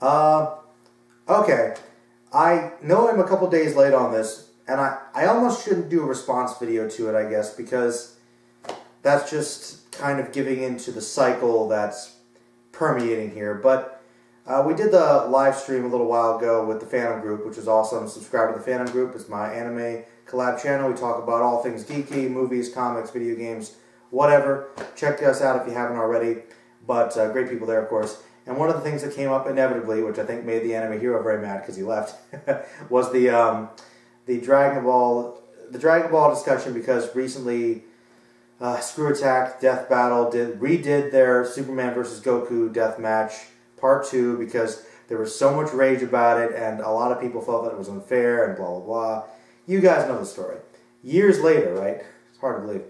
Uh, okay. I know I'm a couple days late on this, and I almost shouldn't do a response video to it, I guess, because that's just kind of giving into the cycle that's permeating here. But we did the live stream a little while ago with the Fandom group, which is awesome. Subscribe to the Fandom group. It's my anime collab channel. We talk about all things geeky, movies, comics, video games, whatever. Check us out if you haven't already. But great people there, of course. And one of the things that came up inevitably, which I think made the anime hero very mad because he left, was the Dragon Ball discussion, because recently Screw Attack Death Battle redid their Superman vs. Goku Death Match Part 2 because there was so much rage about it, and a lot of people felt that it was unfair and blah blah blah. You guys know the story. Years later, right? It's hard to believe,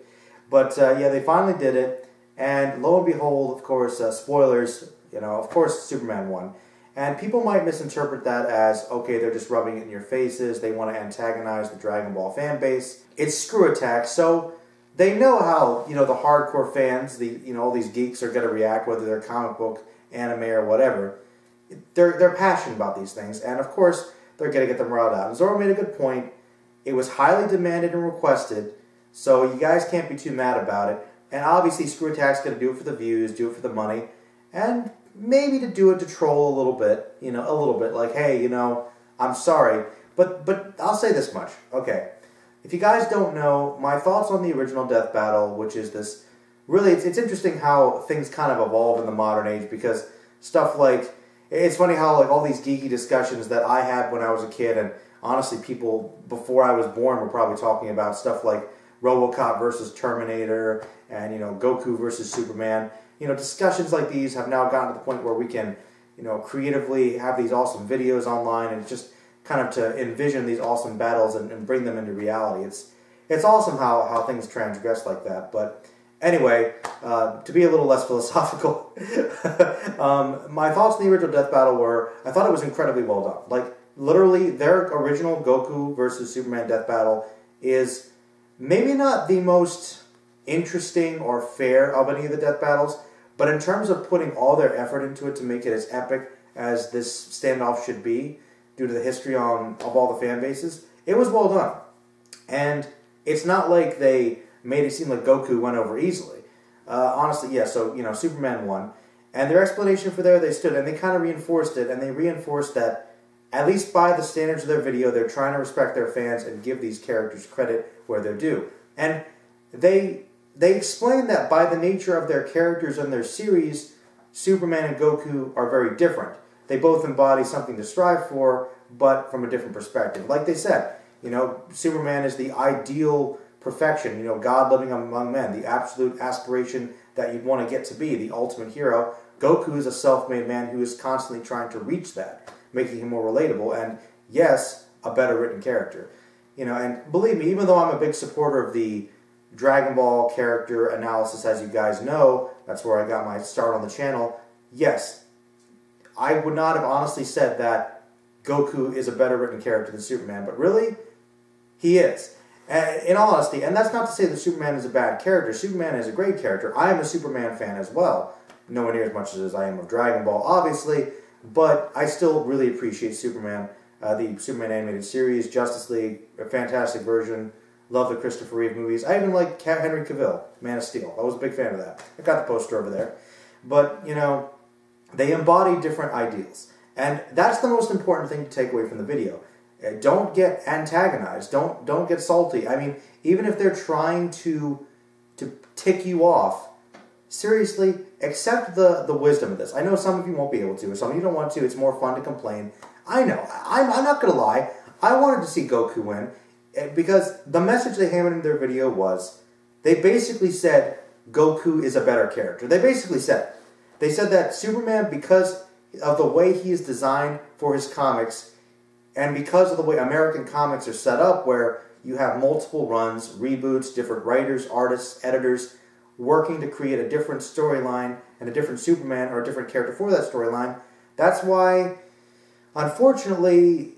but yeah, they finally did it, and lo and behold, of course, spoilers. Of course, Superman won. And people might misinterpret that as, okay, they're just rubbing it in your faces, they want to antagonize the Dragon Ball fan base. It's Screw Attack, so they know how, the hardcore fans, all these geeks are going to react, whether they're comic book, anime, or whatever. They're passionate about these things, and of course, they're going to get them riled out. And Zoro made a good point. It was highly demanded and requested, so you guys can't be too mad about it. And obviously, Screw Attack's going to do it for the views, do it for the money, and maybe to do it to troll a little bit, like, hey, I'm sorry, but I'll say this much, okay, if you guys don't know, my thoughts on the original Death Battle, which is this, really, it's interesting how things kind of evolve in the modern age, because stuff like, it's funny how, like, all these geeky discussions that I had when I was a kid, and honestly, people before I was born were probably talking about stuff like RoboCop versus Terminator, and, Goku versus Superman. Discussions like these have now gotten to the point where we can, creatively have these awesome videos online, and just kind of to envision these awesome battles and bring them into reality. It's awesome how things transgress like that. But anyway, to be a little less philosophical, my thoughts on the original Death Battle were, I thought it was incredibly well done. Like, literally, their original Goku versus Superman Death Battle is maybe not the most interesting or fair of any of the death battles, but in terms of putting all their effort into it to make it as epic as this standoff should be, due to the history of all the fan bases, it was well done. And it's not like they made it seem like Goku went over easily. Honestly, yeah, so, Superman won. And their explanation for they stood, and they kind of reinforced it, and they reinforced that, at least by the standards of their video, they're trying to respect their fans and give these characters credit where they're due. And they explain that by the nature of their characters and their series, Superman and Goku are very different. They both embody something to strive for, but from a different perspective. Like they said, Superman is the ideal perfection, God living among men, the absolute aspiration that you'd want to get to be, the ultimate hero. Goku is a self-made man who is constantly trying to reach that, making him more relatable, and yes, a better written character. And believe me, even though I'm a big supporter of the Dragon Ball character analysis, as you guys know, that's where I got my start on the channel, yes, I would not have honestly said that Goku is a better written character than Superman, but really, he is. In all honesty, and that's not to say that Superman is a bad character. Superman is a great character. I am a Superman fan as well. Nowhere near as much as I am of Dragon Ball, obviously, but I still really appreciate Superman. The Superman animated series, Justice League, a fantastic version. Love the Christopher Reeve movies. I even like Henry Cavill, Man of Steel. I was a big fan of that. I got the poster over there. But, they embody different ideals. And that's the most important thing to take away from the video. Don't get antagonized. Don't get salty. I mean, even if they're trying to tick you off, seriously, accept the wisdom of this. I know some of you won't be able to, or some of you don't want to. It's more fun to complain. I know. I'm not going to lie. I wanted to see Goku win, because the message they hammered in their video was, they basically said Goku is a better character. They basically said, they said that Superman, because of the way he is designed for his comics, and because of the way American comics are set up, where you have multiple runs, reboots, different writers, artists, editors, working to create a different storyline and a different Superman or a different character for that storyline, that's why, unfortunately,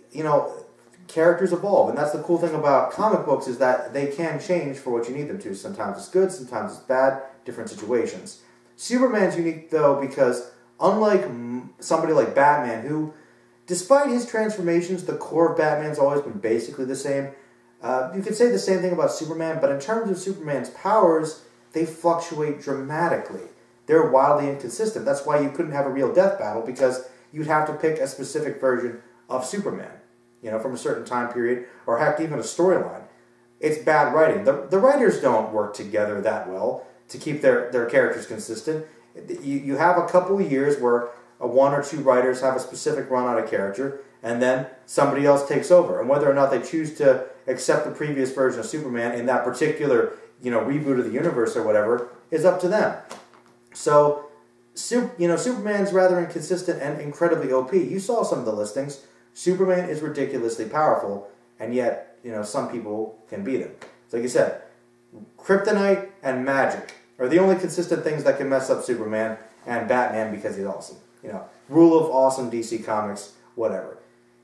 characters evolve. And that's the cool thing about comic books, is that they can change for what you need them to. Sometimes it's good, sometimes it's bad, different situations. Superman's unique, though, because unlike somebody like Batman, who, despite his transformations, the core of Batman's always been basically the same. You could say the same thing about Superman, but in terms of Superman's powers, they fluctuate dramatically. They're wildly inconsistent. That's why you couldn't have a real death battle, because you'd have to pick a specific version of Superman, you know, from a certain time period, or heck, even a storyline. It's bad writing. The writers don't work together that well to keep their characters consistent. You have a couple of years where one or two writers have a specific run on a character, and then somebody else takes over. And whether or not they choose to accept the previous version of Superman in that particular, you know, reboot of the universe or whatever is up to them. So, you know, Superman's rather inconsistent and incredibly OP. You saw some of the listings. Superman is ridiculously powerful, and yet, you know, some people can beat him. So like I said, kryptonite and magic are the only consistent things that can mess up Superman, and Batman because he's awesome. You know, rule of awesome DC Comics, whatever.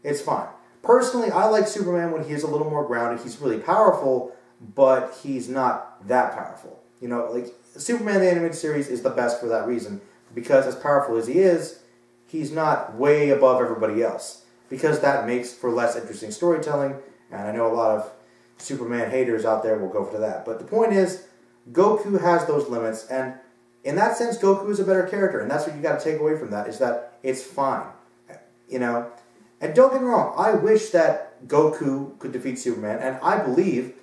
It's fine. Personally, I like Superman when he's a little more grounded. He's really powerful, but he's not that powerful. You know, like, Superman the Animated Series is the best for that reason, because as powerful as he is, he's not way above everybody else, because that makes for less interesting storytelling, and I know a lot of Superman haters out there will go for that. But the point is, Goku has those limits, and in that sense, Goku is a better character, and that's what you got to take away from that, is that it's fine. You know? And don't get me wrong, I wish that Goku could defeat Superman, and I believe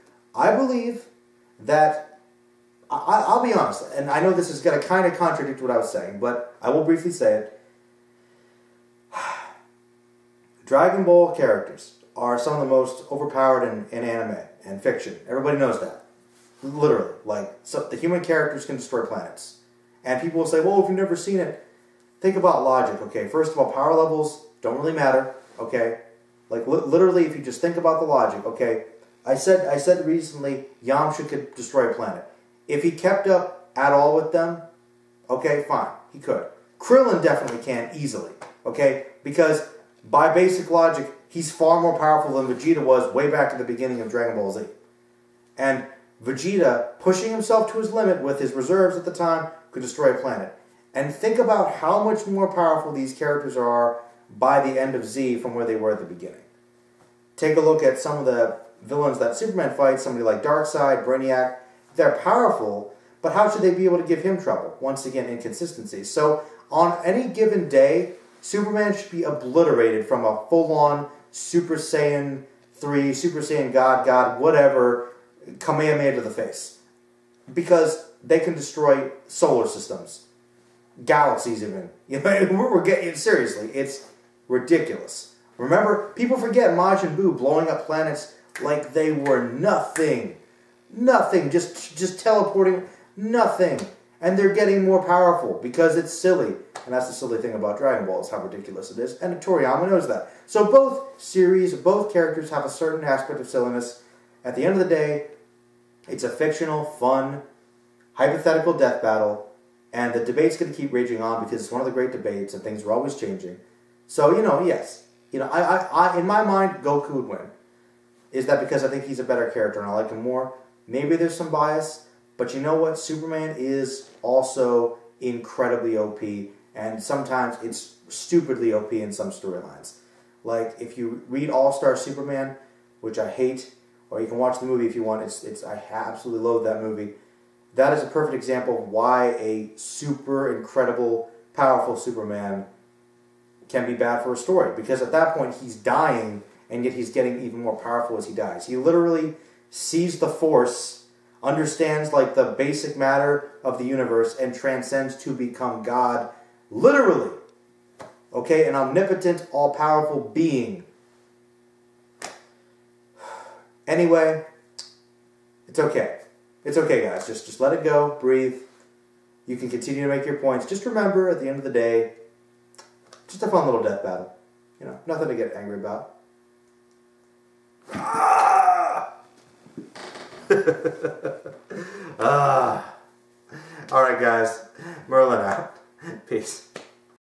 that, I'll be honest, and I know this is going to kind of contradict what I was saying, but I will briefly say it. Dragon Ball characters are some of the most overpowered in anime and fiction. Everybody knows that. Literally. Like, so the human characters can destroy planets. And people will say, well, if you've never seen it, think about logic, okay? First of all, power levels don't really matter, okay? Like, literally, if you just think about the logic, okay? I said recently, Yamcha could destroy a planet. If he kept up at all with them, okay, fine, he could. Krillin definitely can, easily, okay? Because by basic logic, he's far more powerful than Vegeta was way back at the beginning of Dragon Ball Z. And Vegeta, pushing himself to his limit with his reserves at the time, could destroy a planet. And think about how much more powerful these characters are by the end of Z from where they were at the beginning. Take a look at some of the villains that Superman fights, somebody like Darkseid, Brainiac. They're powerful, but how should they be able to give him trouble? Once again, inconsistency. So, on any given day, Superman should be obliterated from a full-on Super Saiyan 3, Super Saiyan God, whatever, Kamehameha to the face. Because they can destroy solar systems, galaxies even. You know, we're getting it seriously. It's ridiculous. Remember, people forget Majin Buu blowing up planets like they were nothing. Nothing. Just teleporting. Nothing. And they're getting more powerful because it's silly. And that's the silly thing about Dragon Ball, is how ridiculous it is. And Toriyama knows that. So both series, both characters have a certain aspect of silliness. At the end of the day, it's a fictional, fun, hypothetical death battle. And the debate's going to keep raging on because it's one of the great debates and things are always changing. So, you know, yes. You know, I in my mind, Goku would win. Is that because I think he's a better character and I like him more? Maybe there's some bias. But you know what? Superman is also incredibly OP. And sometimes it's stupidly OP in some storylines. Like, if you read All-Star Superman, which I hate, or you can watch the movie if you want. I absolutely loathe that movie. That is a perfect example of why a super incredible, powerful Superman can be bad for a story. Because at that point, he's dying, and yet he's getting even more powerful as he dies. He literally sees the Force, understands like the basic matter of the universe, and transcends to become God. Literally. Okay, an omnipotent, all-powerful being. Anyway, it's okay. It's okay, guys. Just let it go. Breathe. You can continue to make your points. Just remember, at the end of the day, just a fun little death battle. You know, nothing to get angry about. Alright, guys. Merlin out. Peace.